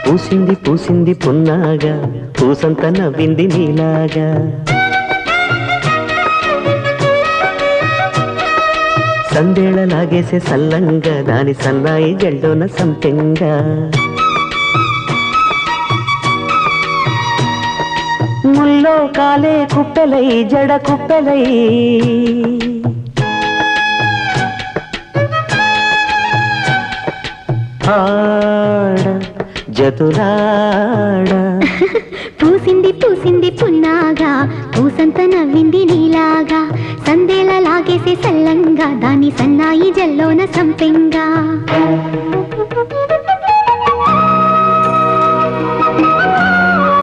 పూసింది పూసింది పున్నాగా పూసంత నవ్వింది నీలాగా సందేళ లాగేసే సల్లంగా దాని సన్నాయి జల్లోన సంపెంగా ముల్లో కాలే కుప్పెలై జడ కుప్పెలై ఆడ జతులాడ పూసింది పూసింది పున్నాగా పూసంత నవ్వింది నీలాగా సందేళ లాగేసే సల్లంగా దాని సన్నాయి జల్లోన సంపెంగా